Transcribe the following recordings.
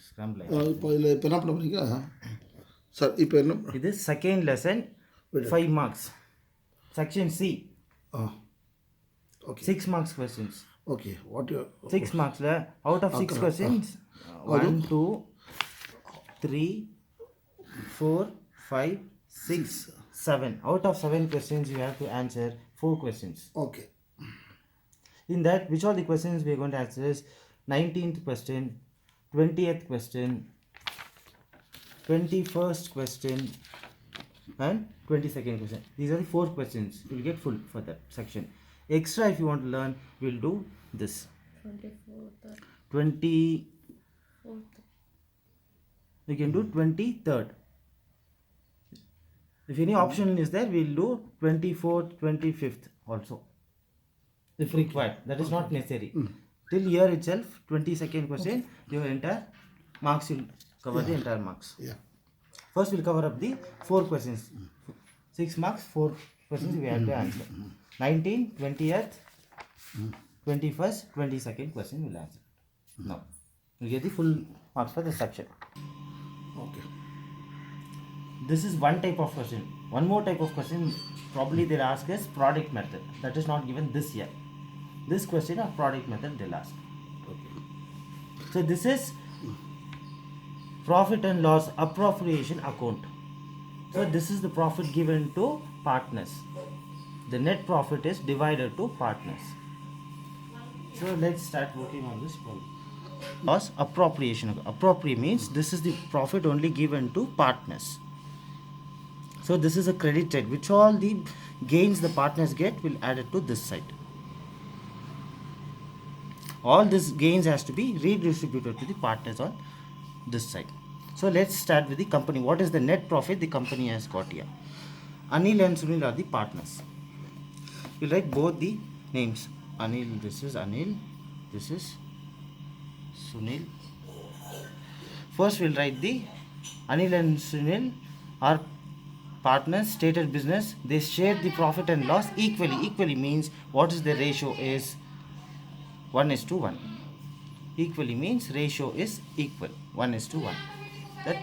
scramble. இப்போ இதில் இப்போ என்ன பண்ண போறீங்க சார்? இப்போ என்ன This is second lesson, 5 marks. Section C, okay 6 marks questions. Okay what you 6 marks. Out of 6 questions, 1, 2, 3, 4, 5, 6, 7. Out of 7 questions, you have to answer 4 questions. Okay In that, which are the questions we are going to answer is 19th question, 20th question, 21st question, and 22nd question. These are the 4 questions. You will get full for that section. Extra, if you want to learn, we will do this. 20. We can do 23rd. If any option is there, we will do 24th, 25th also. If required. That is not necessary. Till here itself, 22nd question, your entire marks will cover the entire marks. Yeah. First, we'll cover up the 4 questions. 6 marks, 4 questions we have to answer. 19, 20th, 21st, 22nd question we'll answer. Now, we'll get the full marks for this section. Okay This is one type of question. One more type of question probably they'll ask is product method. That is not given this year. This question of product method they'll ask. Okay So this is profit and loss appropriation account. So this is the profit given to partners. The net profit is divided to partners. So let's start working on this problem. Loss appropriation. Appropriate means this is the profit only given to partners. So this is a credit side, which all the gains the partners get will add it to this side. All these gains has to be redistributed to the partners on this side. So let's start with the company. What is the net profit the company has got here? Anil and Sunil are the partners. We'll write both the names. Anil, this is Anil, this is Sunil. First we'll write the Anil and Sunil are partners, stated business. They share the profit and loss equally. Equally means what is the ratio is 1:1. Equally means ratio is equal, 1:1. That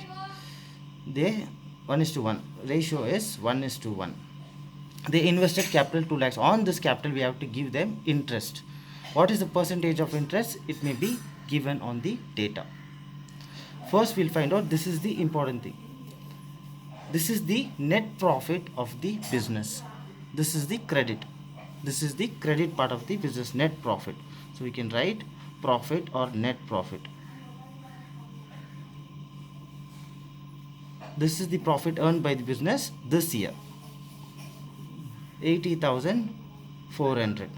they 1:1. Ratio is 1:1. They invested capital 2 lakhs. On this capital we have to give them interest. What is the percentage of interest? It may be given on the data. First we'll find out, this is the important thing. This is the net profit of the business. This is the credit. This is the credit part of the business, net profit. So we can write profit or net profit. This is the profit earned by the business this year, 80,400.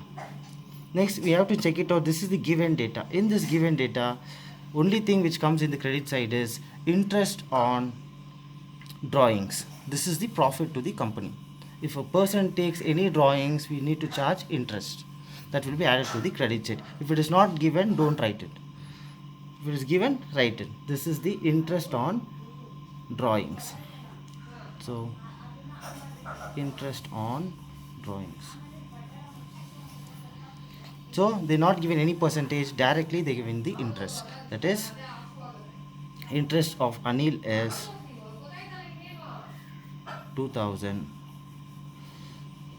Next we have to check it out. This is the given data. In this given data, only thing which comes in the credit side is interest on drawings. This is the profit to the company. If a person takes any drawings, we need to charge interest. That will be added to the credit side. If it is not given, don't write it. If it is given, write it. This is the interest on drawings. So interest on drawings. So they're not given any percentage, directly they given the interest. That is, interest of Anil is 2,000.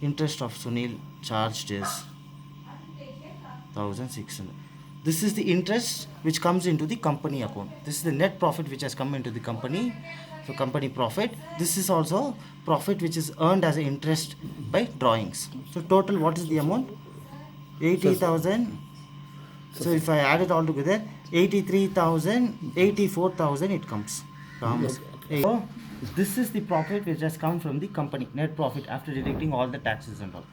Interest of Sunil charged is 1,600. This is the interest which comes into the company account. This is the net profit which has come into the company. So company profit. This is also profit which is earned as interest by drawings. So total, what is the amount? 80,000. So if I add it all together, 83,000, 84,000 it comes. So this is the profit which has come from the company, net profit after deducting all the taxes and all.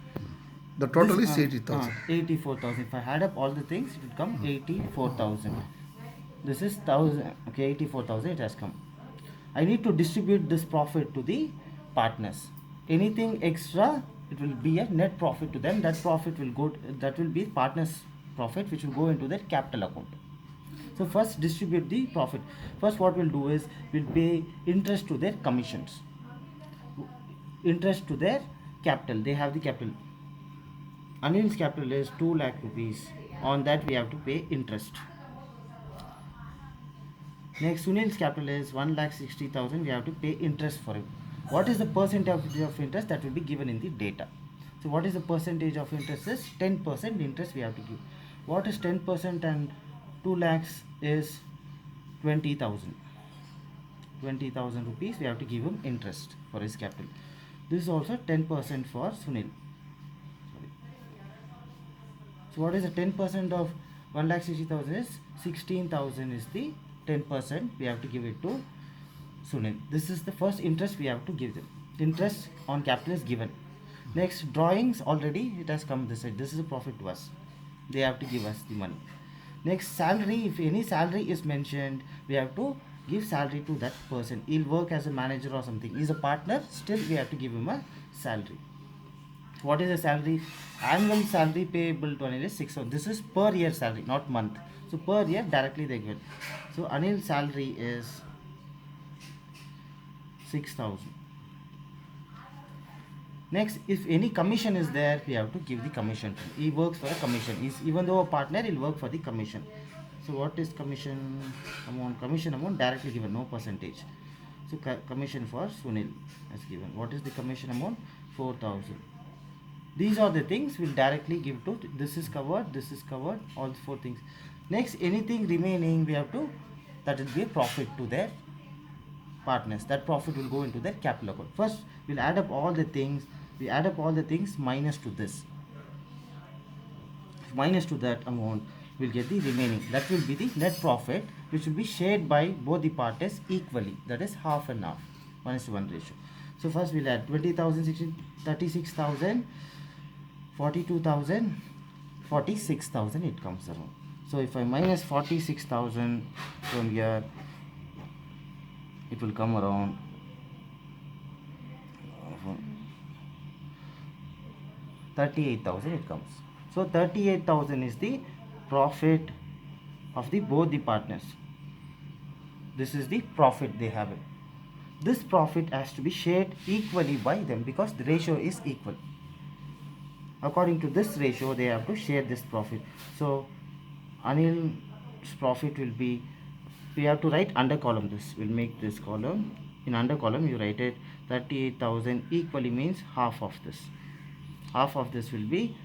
The total is 80,000. 84,000. If I add up all the things, it will come 84,000. This is 1,000. Okay, 84,000 it has come. I need to distribute this profit to the partners. Anything extra, it will be a net profit to them. That profit will go. That will be partners' profit, which will go into their capital account. So first distribute the profit. First what we'll do is we'll pay interest to their commissions. Interest to their capital. They have the capital. Anil's capital is 2 lakh rupees. On that we have to pay interest. Next, Sunil's capital is 1,60,000. We have to pay interest for it. What is the percentage of interest that will be given in the data? So what is the percentage of interest? Is 10% interest we have to give. What is 10% and 2 lakhs is 20,000. 20,000 rupees we have to give him interest for his capital. This is also 10% for Sunil. Sorry. So what is the 10% of 1,60,000 is 16,000 is the 10% we have to give it to Sunil. This is the first interest we have to give them. Interest on capital is given. Next, drawings already it has come this side. This is a profit to us. They have to give us the money. Next, salary. If any salary is mentioned, we have to give salary to that person. He'll work as a manager or something. He's a partner. Still, we have to give him a salary. What is the salary? Annual salary payable to Anil is 6,000. This is per year salary, not month. So per year directly they give. So Anil's salary is 6,000. Next, if any commission is there, we have to give the commission to him. He works for a commission. Even though a partner, he'll work for the commission. So what is commission amount? Commission amount directly given, no percentage. So commission for Sunil is given. What is the commission amount? 4,000. These are the things we'll directly give to. This is covered, all the 4 things. Next, anything remaining we have to, that will be a profit to their partners. That profit will go into their capital account. First, we'll add up all the things. We add up all the things minus to this. Minus to that amount, we'll get the remaining. That will be the net profit, which will be shared by both the parties equally. That is half and half, 1:1 ratio. So first we'll add 20,000, 36,000, 42,000, 46,000 it comes around. So if I minus 46,000 from here, it will come around 38,000 it comes. So 38,000 is the profit of the both the partners. This is the profit they have it. This profit has to be shared equally by them because the ratio is equal. According to this ratio, they have to share this profit. So Anil's profit will be, we have to write under column this. We'll make this column. In under column, you write it 38,000 equally means half of this. Half of this will be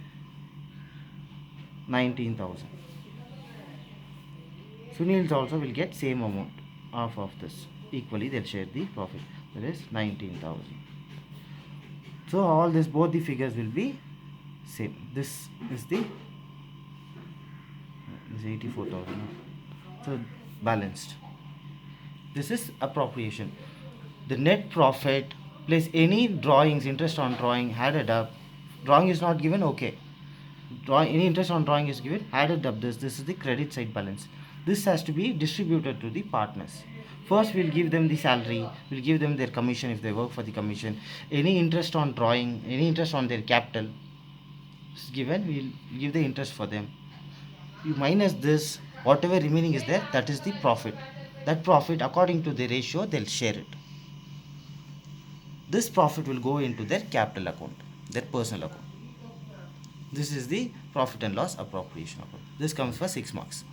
19,000. Sunil's also will get same amount. Half of this. Equally, they'll share the profit. That is 19,000. So all this, both the figures will be same. This is the 84,000. So balanced. This is appropriation. The net profit plus any drawings, interest on drawing added up. Drawing is not given, okay. Any interest on drawing is given, added up this is the credit side balance. This has to be distributed to the partners. First we'll give them the salary, we'll give them their commission if they work for the commission. Any interest on drawing, any interest on their capital is given, we'll give the interest for them. You minus this, whatever remaining is there, that is the profit. That profit, according to the ratio, they'll share it. This profit will go into their capital account, their personal account. This is the profit and loss appropriation account. This comes for 6 marks.